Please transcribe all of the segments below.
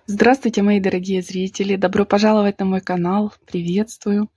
Здравствуйте, мои дорогие зрители! Добро пожаловать на мой канал. Приветствую!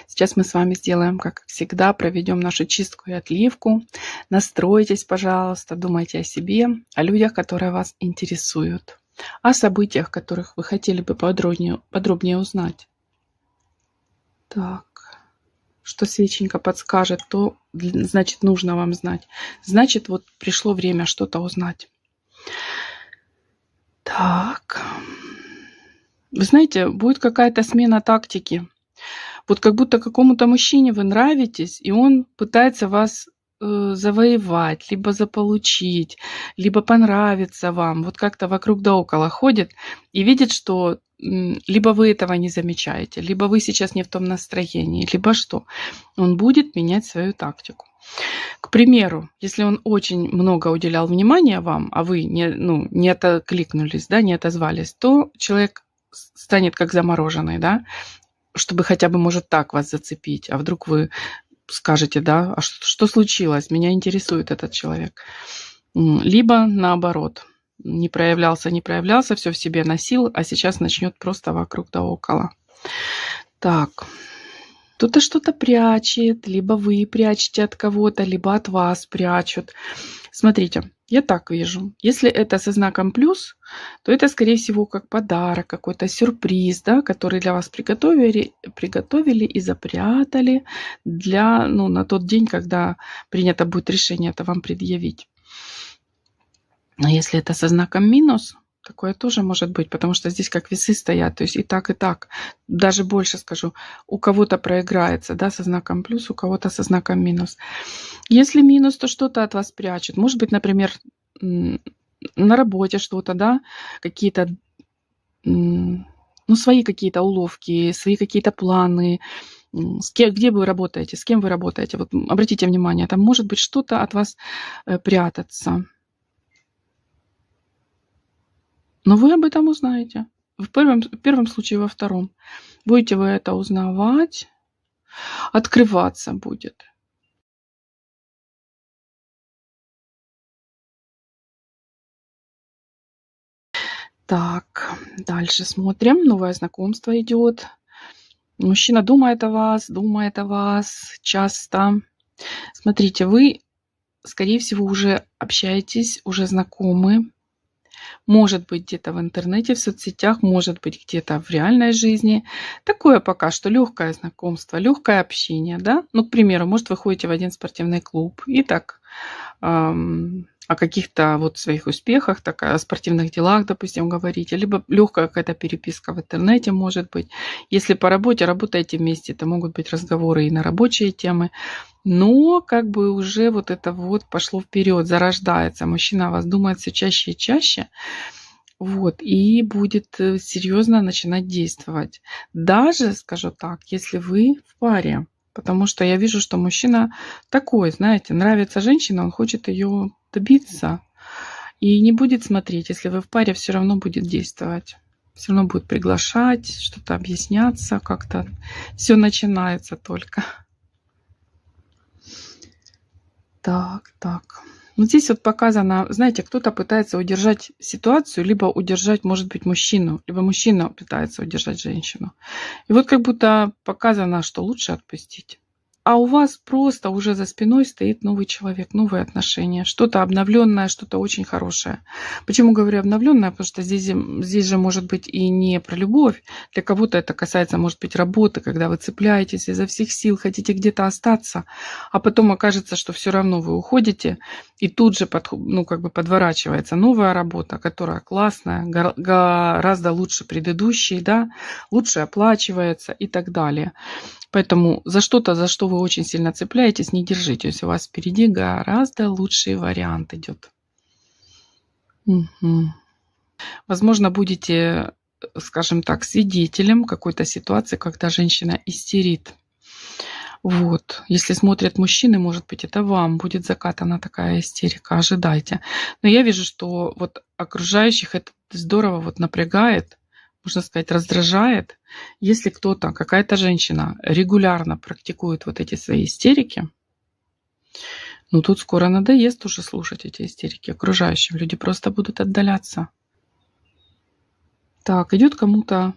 Сейчас мы с вами сделаем, как всегда, проведем нашу чистку и отливку. Настройтесь, пожалуйста, думайте о себе, о людях, которые вас интересуют, о событиях, которых вы хотели бы подробнее узнать. Так, что свеченька подскажет, то значит нужно вам знать. Значит, вот пришло время что-то узнать. Так. Вы знаете, будет какая-то смена тактики. Вот как будто какому-то мужчине вы нравитесь, и он пытается вас завоевать, либо заполучить, либо понравиться вам. Вот как-то вокруг да около ходит и видит, что либо вы этого не замечаете, либо вы сейчас не в том настроении, либо что. Он будет менять свою тактику. К примеру, если он очень много уделял внимания вам, а вы не откликнулись, да, не отозвались, то человек станет как замороженный, да, чтобы хотя бы, может, так вас зацепить. А вдруг вы скажете, да, а что случилось? Меня интересует этот человек. Либо наоборот, не проявлялся, все в себе носил, а сейчас начнет просто вокруг да около. Так, кто-то что-то прячет, либо вы прячете от кого-то, либо от вас прячут. Смотрите, я так вижу. Если это со знаком плюс, то это, скорее всего, как подарок, какой-то сюрприз, да, который для вас приготовили и запрятали на тот день, когда принято будет решение это вам предъявить. А если это со знаком минус, такое тоже может быть, потому что здесь как весы стоят, то есть и так, и так. Даже больше скажу, у кого-то проиграется, да, со знаком плюс, у кого-то со знаком минус. Если минус, то что-то от вас прячут. Может быть, например, на работе что-то, да, какие-то, свои какие-то уловки, свои какие-то планы, где вы работаете, с кем вы работаете. Вот обратите внимание, там может быть что-то от вас прятаться. Но вы об этом узнаете. В первом случае, во втором. Будете вы это узнавать, открываться будет. Так, дальше смотрим. Новое знакомство идет. Мужчина думает о вас часто. Смотрите, вы, скорее всего, уже общаетесь, уже знакомы. Может быть, где-то в интернете, в соцсетях, может быть, где-то в реальной жизни. Такое пока что легкое знакомство, легкое общение, да. Ну, к примеру, может, вы ходите в один спортивный клуб и так о каких-то вот своих успехах, так, о спортивных делах, допустим, говорите, либо легкая какая-то переписка в интернете, может быть. Если по работе работаете вместе, то могут быть разговоры и на рабочие темы. Но как бы уже вот это вот пошло вперед, зарождается. Мужчина о вас думает все чаще и чаще. Вот, и будет серьезно начинать действовать. Даже, скажу так, если вы в паре. Потому что я вижу, что мужчина такой, знаете, нравится женщина, он хочет ее добиться. И не будет смотреть, если вы в паре, все равно будет действовать. Все равно будет приглашать, что-то объясняться, как-то все начинается только. Так. Вот здесь вот показано, знаете, кто-то пытается удержать ситуацию, либо удержать, может быть, мужчину, либо мужчина пытается удержать женщину. И вот как будто показано, что лучше отпустить. А у вас просто уже за спиной стоит новый человек, новые отношения, что-то обновленное, что-то очень хорошее. Почему говорю обновленное? Потому что здесь же может быть и не про любовь. Для кого-то это касается, может быть, работы, когда вы цепляетесь изо всех сил, хотите где-то остаться, а потом окажется, что все равно вы уходите, и тут же подворачивается новая работа, которая классная, гораздо лучше предыдущей, да, лучше оплачивается и так далее. Поэтому за что-то, за что вы очень сильно цепляетесь, не держитесь. У вас впереди гораздо лучший вариант идет. Угу. Возможно, будете, скажем так, свидетелем какой-то ситуации, когда женщина истерит. Вот. Если смотрят мужчины, может быть, это вам будет закатана такая истерика. Ожидайте. Но я вижу, что вот окружающих это здорово вот напрягает, можно сказать, раздражает, если кто-то, какая-то женщина регулярно практикует вот эти свои истерики, ну тут скоро надоест уже слушать эти истерики окружающим. Люди просто будут отдаляться. Так, идет кому-то,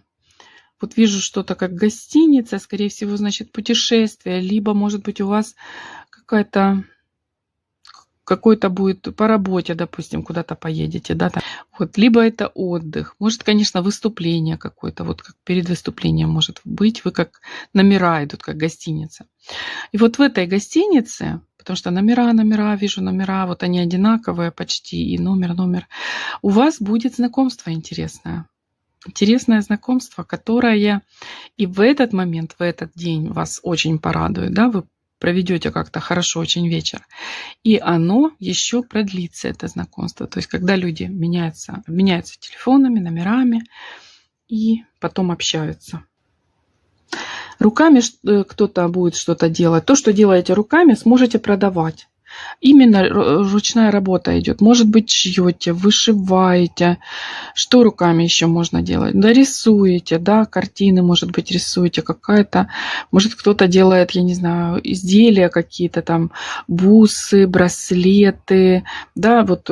вот вижу что-то как гостиница, скорее всего, значит, путешествие, либо, может быть, у вас какой-то будет по работе, допустим, куда-то поедете, да, там. Вот, либо это отдых, может, конечно, выступление какое-то, вот как перед выступлением может быть, вы как номера идут, как гостиница. И вот в этой гостинице, потому что номера, вижу номера, вот они одинаковые почти, и номер, у вас будет знакомство интересное. Интересное знакомство, которое и в этот момент, в этот день вас очень порадует, да, вы проведете как-то хорошо очень вечер. И оно еще продлится, это знакомство. То есть, когда люди обменяются телефонами, номерами и потом общаются. Руками кто-то будет что-то делать. То, что делаете руками, сможете продавать. Именно ручная работа идет. Может быть, шьете, вышиваете. Что руками еще можно делать? Да, рисуете, да, картины, может быть, рисуете какая-то. Может, кто-то делает, я не знаю, изделия какие-то там, бусы, браслеты, да, вот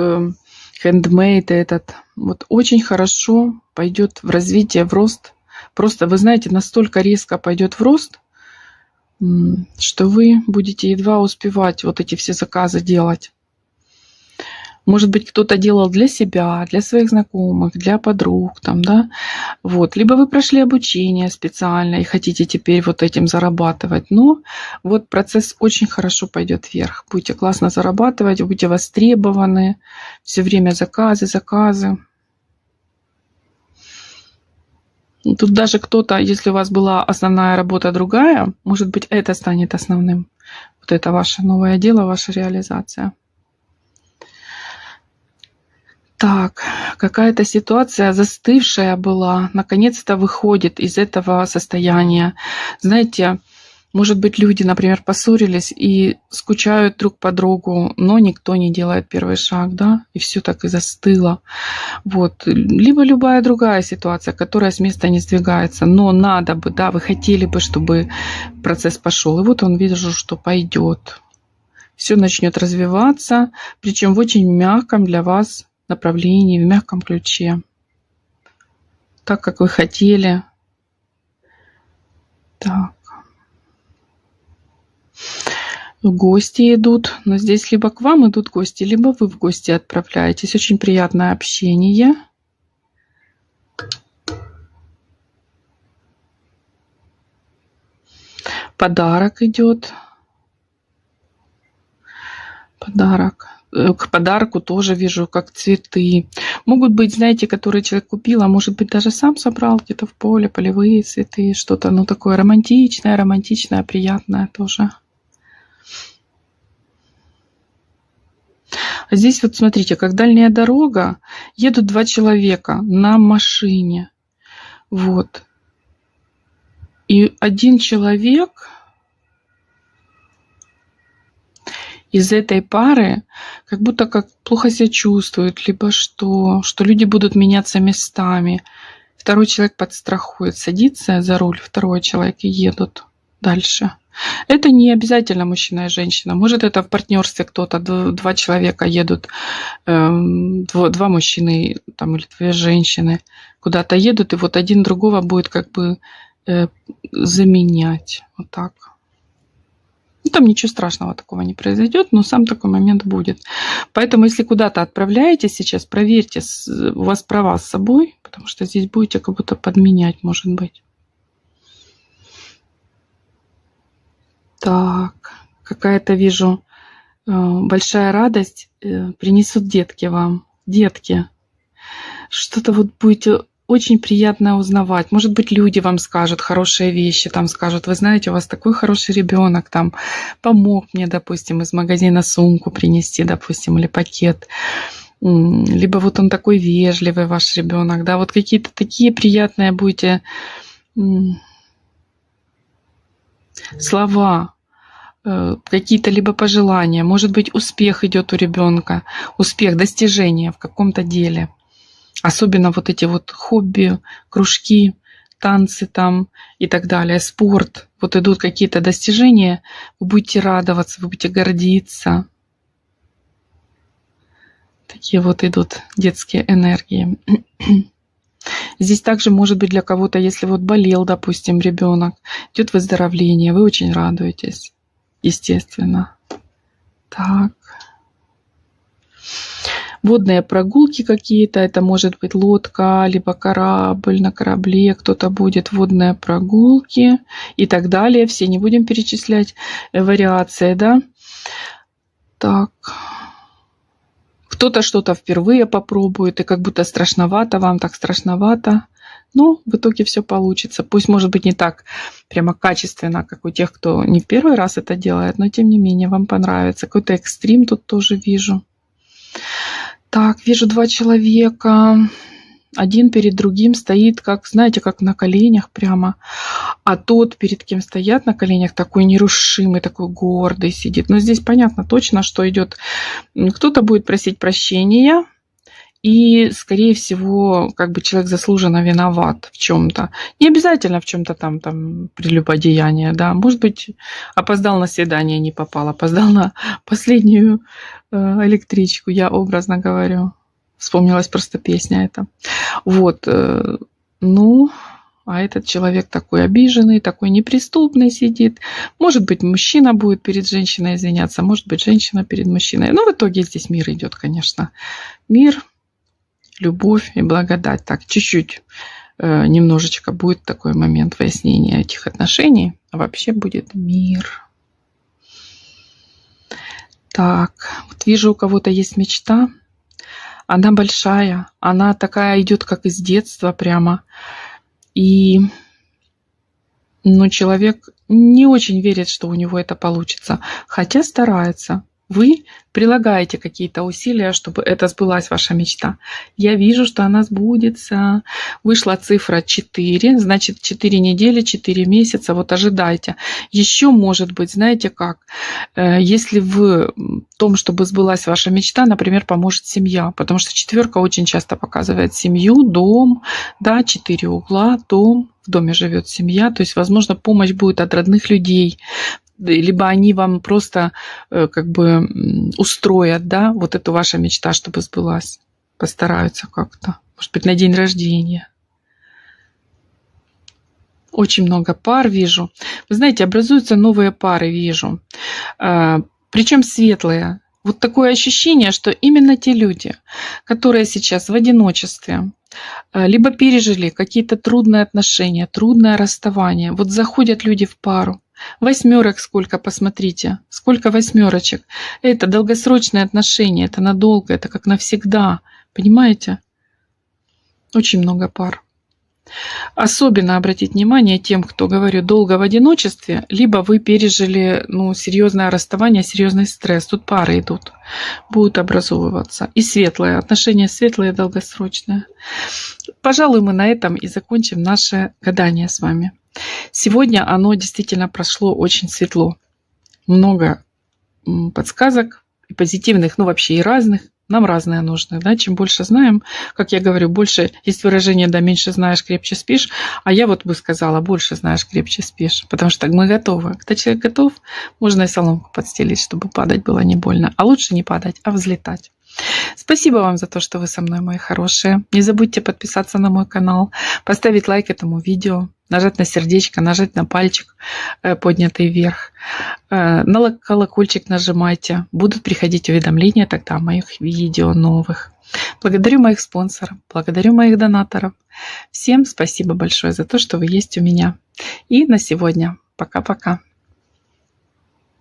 хендмейд этот. Вот очень хорошо пойдет в развитие, в рост. Просто, вы знаете, настолько резко пойдет в рост, что вы будете едва успевать вот эти все заказы делать. Может быть, кто-то делал для себя, для своих знакомых, для подруг, там, да, вот. Либо вы прошли обучение специально и хотите теперь вот этим зарабатывать. Но вот процесс очень хорошо пойдет вверх. Будете классно зарабатывать, будете востребованы, все время заказы. Тут даже кто-то, если у вас была основная работа другая, может быть, это станет основным. Вот это ваше новое дело, ваша реализация. Так, какая-то ситуация застывшая была, наконец-то выходит из этого состояния. Знаете, может быть, люди, например, поссорились и скучают друг по другу, но никто не делает первый шаг, да, и все так и застыло. Вот. Либо любая другая ситуация, которая с места не сдвигается, но надо бы, да, вы хотели бы, чтобы процесс пошел. И вот он, вижу, что пойдет. Все начнет развиваться, причем в очень мягком для вас направлении, в мягком ключе. Так, как вы хотели. Так. Гости идут, но здесь либо к вам идут гости, либо вы в гости отправляетесь. Очень приятное общение. Подарок идет. Подарок. К подарку тоже вижу, как цветы. Могут быть, знаете, которые человек купил, а может быть, даже сам собрал где-то в поле, полевые цветы, что-то, ну, такое романтичное, приятное тоже. А здесь вот смотрите, как дальняя дорога, едут два человека на машине. Вот. И один человек из этой пары как будто как плохо себя чувствует, либо что люди будут меняться местами. Второй человек подстрахует, садится за руль, второй человек и едут дальше. Это не обязательно мужчина и женщина. Может, это в партнерстве кто-то, два человека едут, два мужчины там, или две женщины куда-то едут, и вот один другого будет как бы заменять. Вот так. Ну, там ничего страшного такого не произойдет, но сам такой момент будет. Поэтому, если куда-то отправляетесь сейчас, проверьте, у вас права с собой, потому что здесь будете как будто подменять, может быть. Так, какая-то, вижу, большая радость принесут детки вам. Детки. Что-то вот будете очень приятно узнавать. Может быть, люди вам скажут хорошие вещи, там скажут, вы знаете, у вас такой хороший ребенок, там помог мне, допустим, из магазина сумку принести, допустим, или пакет. Либо вот он такой вежливый, ваш ребенок, да, вот какие-то такие приятные будете слова, какие-то либо пожелания. Может быть, успех идет у ребенка, успех, достижение в каком-то деле. Особенно вот эти вот хобби, кружки, танцы там и так далее, спорт. Вот идут какие-то достижения, вы будете радоваться, вы будете гордиться. Такие вот идут детские энергии. Здесь также может быть для кого-то, если вот болел, допустим, ребенок, идет выздоровление, вы очень радуетесь, естественно. Так. Водные прогулки какие-то, это может быть лодка, либо корабль, на корабле кто-то будет, водные прогулки и так далее. Все не будем перечислять вариации, да. Так. Кто-то что-то впервые попробует, и как будто страшновато, вам так страшновато. Но в итоге все получится. Пусть, может быть, не так прямо качественно, как у тех, кто не в первый раз это делает, но тем не менее вам понравится. Какой-то экстрим тут тоже вижу. Так, вижу 2 человека. Один перед другим стоит, как, знаете, как на коленях прямо. А тот, перед кем стоят на коленях, такой нерушимый, такой гордый сидит. Но здесь понятно точно, что идет. Кто-то будет просить прощения. И, скорее всего, как бы человек заслуженно виноват в чем-то. Не обязательно в чем-то там прелюбодеяние, да. Может быть, опоздал на свидание, не попал, опоздал на последнюю электричку, я образно говорю. Вспомнилась просто песня эта. Вот, ну, а этот человек такой обиженный, такой неприступный сидит. Может быть, мужчина будет перед женщиной извиняться, может быть, женщина перед мужчиной. Но в итоге здесь мир идет, конечно. Мир, любовь и благодать. Так, чуть-чуть, немножечко будет такой момент выяснения этих отношений, а вообще будет мир. Так, вот вижу, у кого-то есть мечта. Она большая, она такая идет, как из детства прямо. И, ну, человек не очень верит, что у него это получится, хотя старается. Вы прилагаете какие-то усилия, чтобы это сбылась ваша мечта. Я вижу, что она сбудется. Вышла цифра 4, значит 4 недели, 4 месяца. Вот ожидайте. Еще может быть, знаете как, если в том, чтобы сбылась ваша мечта, например, поможет семья. Потому что 4 очень часто показывает семью, дом, да, 4 угла, дом. В доме живет семья. То есть, возможно, помощь будет от родных людей. Либо они вам просто как бы устроят, да, вот эту ваша мечта, чтобы сбылась. Постараются как-то. Может быть, на день рождения. Очень много пар вижу. Вы знаете, образуются новые пары, вижу. Причем светлые. Вот такое ощущение, что именно те люди, которые сейчас в одиночестве, либо пережили какие-то трудные отношения, трудное расставание, вот заходят люди в пару. 8 сколько, посмотрите, сколько 8. Это долгосрочные отношения, это надолго, это как навсегда, понимаете? Очень много пар. Особенно обратить внимание тем, кто, говорю, долго в одиночестве, либо вы пережили, ну, серьезное расставание, серьезный стресс. Тут пары идут, будут образовываться. И светлые, отношения светлые, долгосрочные. Пожалуй, мы на этом и закончим наше гадание с вами. Сегодня оно действительно прошло очень светло. Много подсказок, и позитивных, ну вообще и разных. Нам разные нужны, да, чем больше знаем, как я говорю, больше, есть выражение, да, меньше знаешь, крепче спишь, а я вот бы сказала, больше знаешь, крепче спишь, потому что мы готовы. Когда человек готов, можно и соломку подстелить, чтобы падать было не больно, а лучше не падать, а взлетать. Спасибо вам за то, что вы со мной, мои хорошие. Не забудьте подписаться на мой канал, поставить лайк этому видео, нажать на сердечко, нажать на пальчик поднятый вверх. На колокольчик нажимайте. Будут приходить уведомления тогда о моих видео новых. Благодарю моих спонсоров, благодарю моих донаторов. Всем спасибо большое за то, что вы есть у меня. И на сегодня. Пока-пока.